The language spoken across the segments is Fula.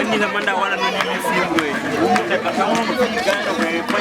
When you manda wala nini mfungwe umuteka kama mfungano kwa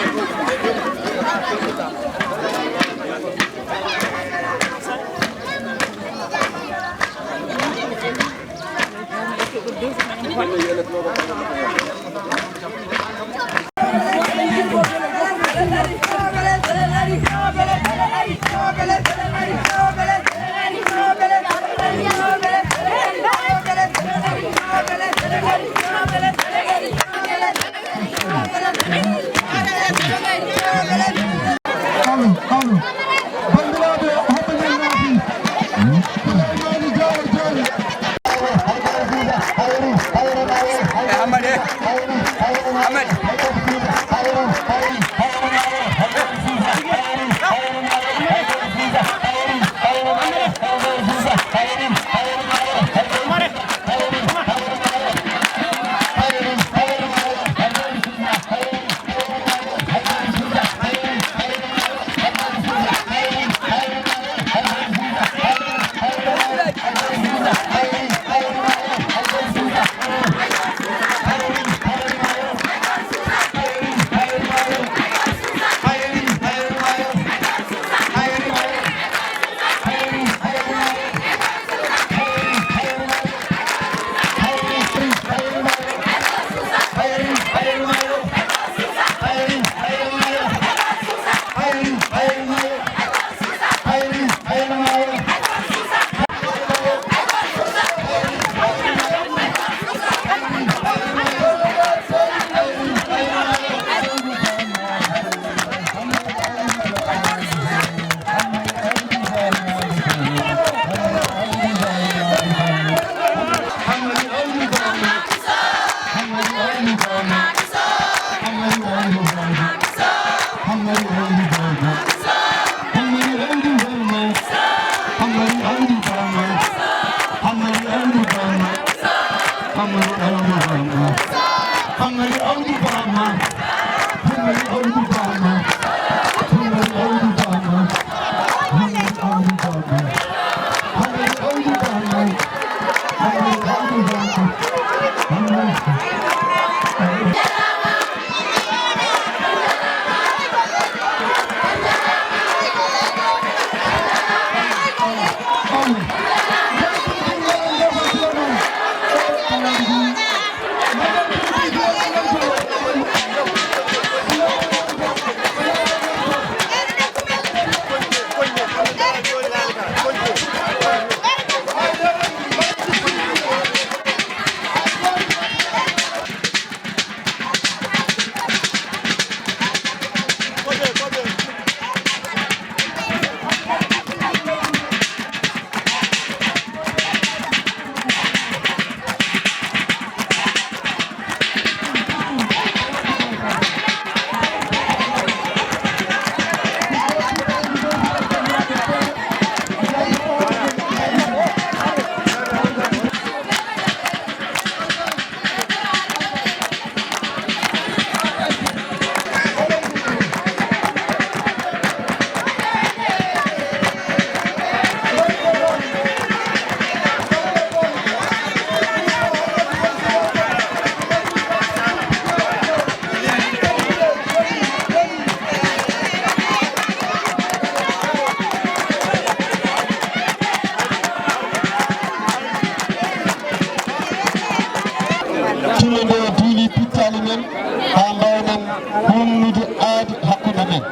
humnude aadi hakkude men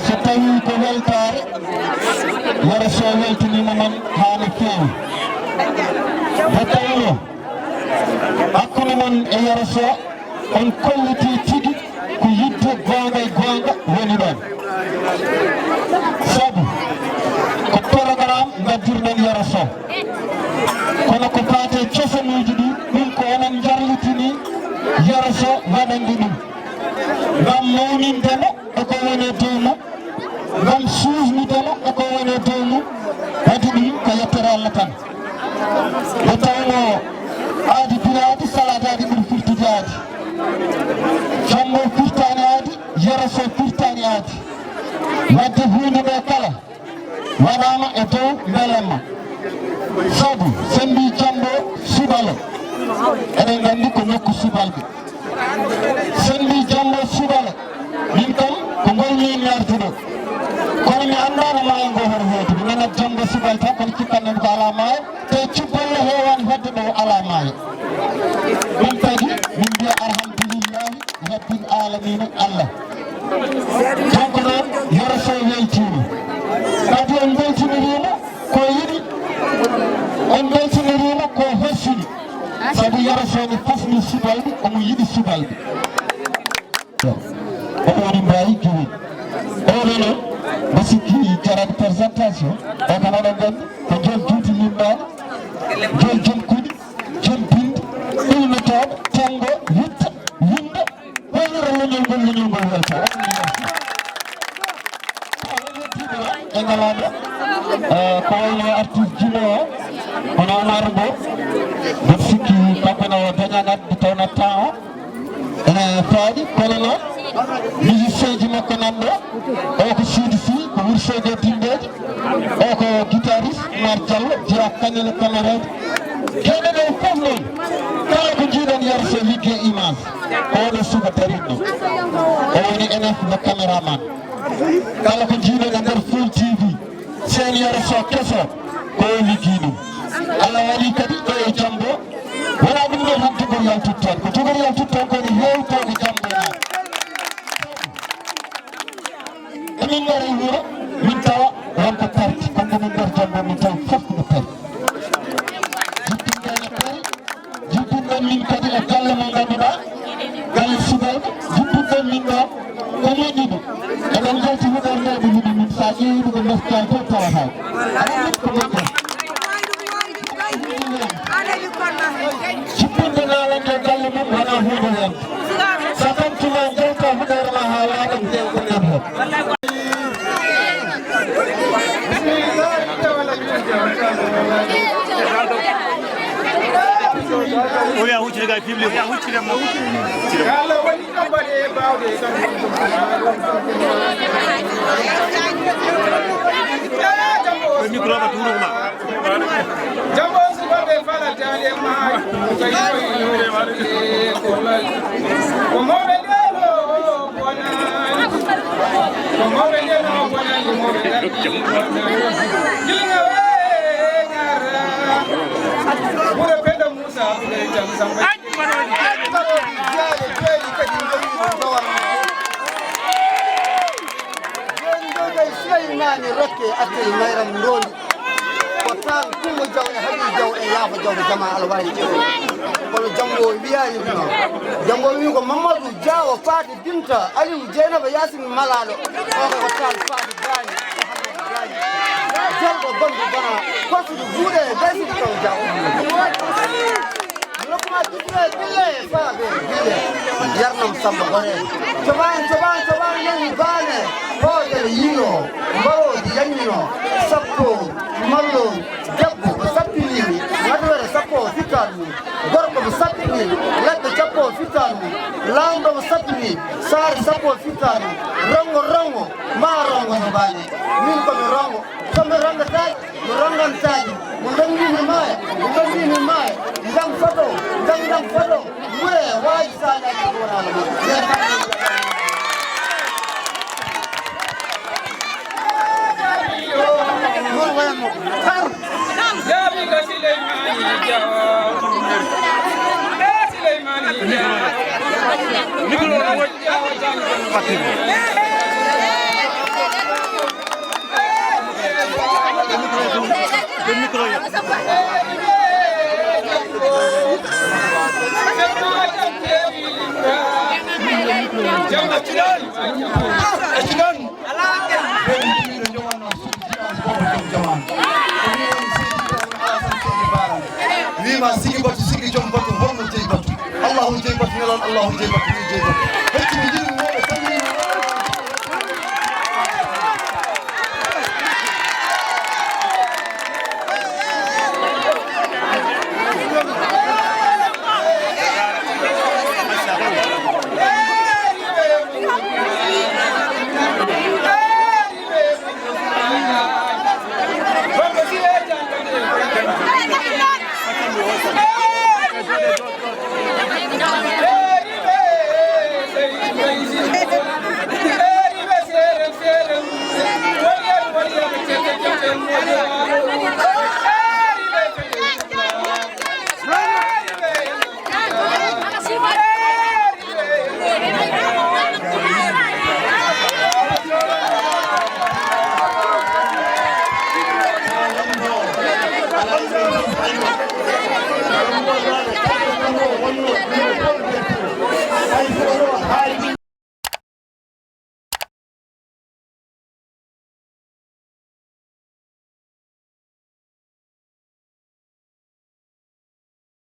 so tawi ko weltare yara so weltinima man haa no feewi nde tawino hakkude mon e yara so on kolliti tigi ko yidde gonga e gonga woni ɗon sabu ko programme gaddirɗen yara so kono ko paate cosanuji ɗi ɗum ko onon jarlitini yara so waɗande ɗum ngam mawnindemo eko woni dow mum ngam suusnidemo eko woni dow mum wadde ɗum ko yettere Allah tan nde tawno aadi biraadi saladaadi ɓuri firtude aadi jammo firtani aadi yara so firtani aadi wadde hunde ɗo kala waɗama e dow belemma sabu sen mbi jambo subalo eɗen gandi ko nokku subalɓe sen mbi jambo subalo min kam ko golmin yarduɗo kono mi andano maayo ngo hoto heedi mi nanat jambo subal tan kono cikkanɗen ko ala maayo te cubballo hewani hedde ɗo ala maayo ɗum kadi min mbiya alhamdulillahi rabbil alamina Allah donc noon yoro so weltima kadi on beltinirima ko yiɗi on beltinirima ko hossini sabu yara soni fasni subalɓe omo yiɗi subalɓe o woni mbawi giwin oɗo noon mbo sikki jarani présentation o kan oɗon gandi ko jom juuti yimɓaɗe jom jom kuɗi jom binde ilnotoɓe tengo witta yimɓe hoynira leñol ngol welta e ngalaɗo ko wayno artiste jino o hono Omar Bo mbeɗa sikki kankone o dañanat nde tawnat temps o ene faaɗi kono noon musicien ji makko nan ɗo o ko Sidi Sy ko Wourossogui Dindeji o ko guitariste Oumar Diallo jeeya kañele camarade kene ɗo fof noon kala ko jiiɗen yara so ligguey image oɗo suka darit ɗo o woni NF mo caméraman kala ko jiiɗen e nder Full TV sen yara so keso ko o liggi ɗum Allah waɗi kadi ɗo e jambo wona ɗum ɗo tan togoriyal tutton ko togoriyal tutton koni hewtogo jambo na emin ngari wuro min tawa wonko perti kono min nder jambo min tawa fof no perti jippinɗen e pari jippinɗen min kadi e galle mo ganduɗa galle subalɓe jippinɗen min ɗo ko moƴƴi ɗum eɗen jalti huɗorneɓe yiɗi min sa ƴeewi ɗum e ndeftay fof tawata ko moƴƴi jippinde naalande galle mum wona hunde wen so tantuma jewta huɗore ma ha waɗa jewgo nen hen o ya huccide gay public ya huccide mo Allah woni ɗambade bawde ko micro ba turu ma jambo subaɓe falatale ma ko mawɓe ndeno bonani ko mawɓe ndeno bonani mawɓe gilga we gara ɓuure penda moussa ɓuure jam samba nani rokke attay mayram ndondi ko tan kumo jaw e haɗi jaw e yaafa jawde jama alwani kono jambo wiyani no jambo wi ko Mamadou Diawo Faty Binta Aliou Dieynaba Yasine Malaɗo ko tan Faty Gani jalɗo gonɗo bana kosude juuɗe gayside taw jaw lokuma jitire bille faaɓe bille yarnam samba gore coban yani bane hoodere yiino mbaroji yañino sappo mallo debbo ko sappinimi wadwere sappo fittani mum gorko mo sappini leɗɗe sappo fittani mum lamɗo mo sappini saare sappo fittani rongo ma rongo no bane min komi rongo somi rongotaji mi rongantaji mo dangimi maaya jang photo mure waji sañaji ko wonala mo Lima sigi batu sigi jom batu hono jey batu Allahu jey batu nelal Allahu jey batu jey batu hecci mi jiri mo be tammi Ay,